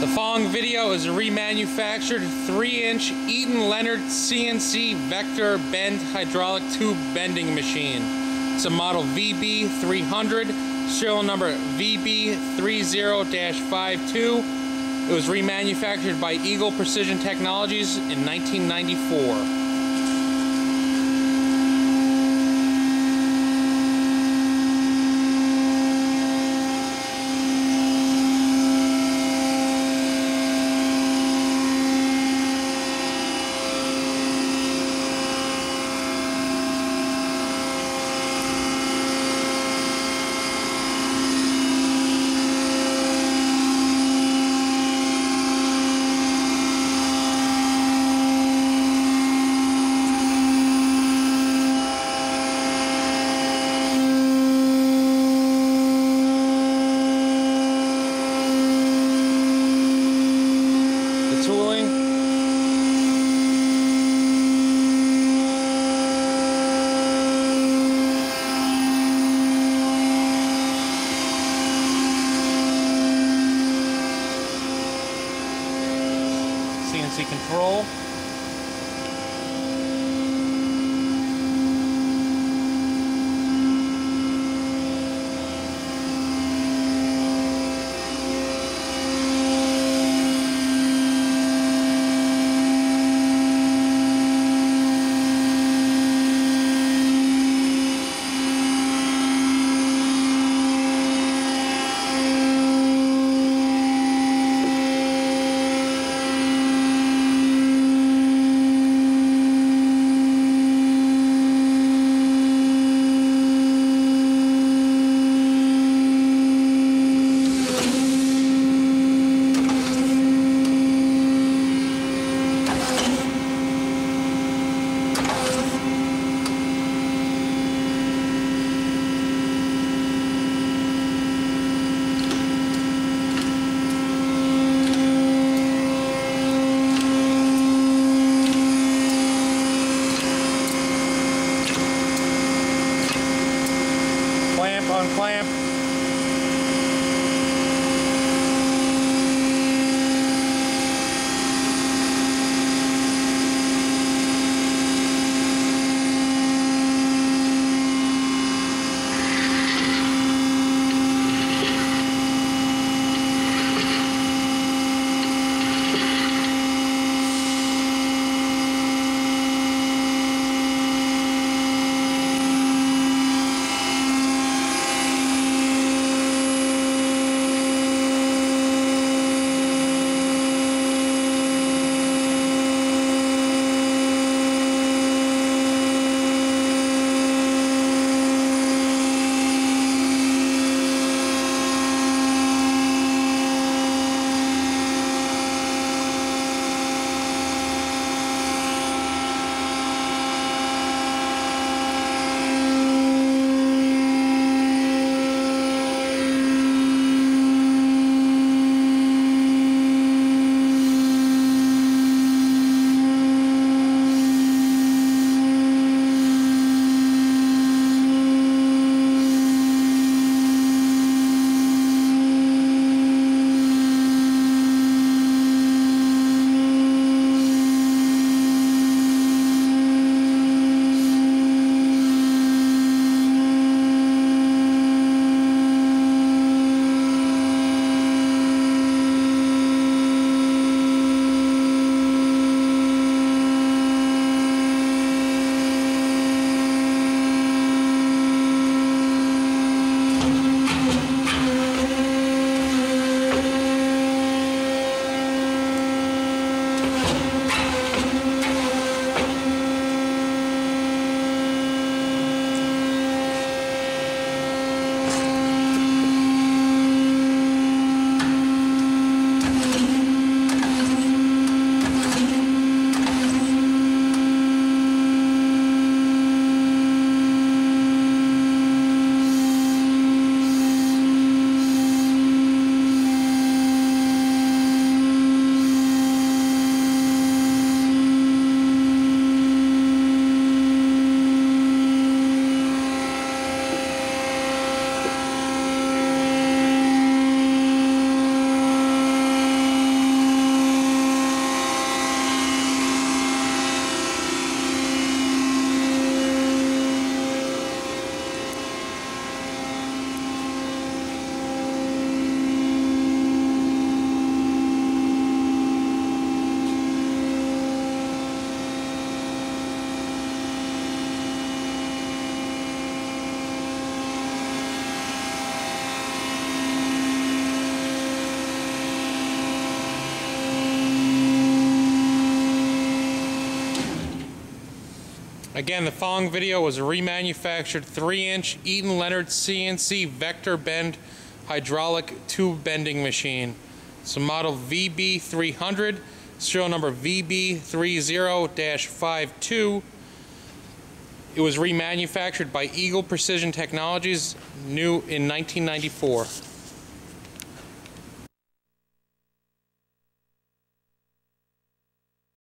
The following video is a remanufactured 3-inch LEONARD CNC vector bend hydraulic tube bending machine. It's a model VB300, serial number VB30-52. It was remanufactured by Eagle Precision Technologies in 1994. CNC control. Again, the following video was a remanufactured 3-inch Eaton Leonard CNC vector bend hydraulic tube bending machine. It's a model VB300, serial number VB30-52. It was remanufactured by Eagle Precision Technologies, new in 1994.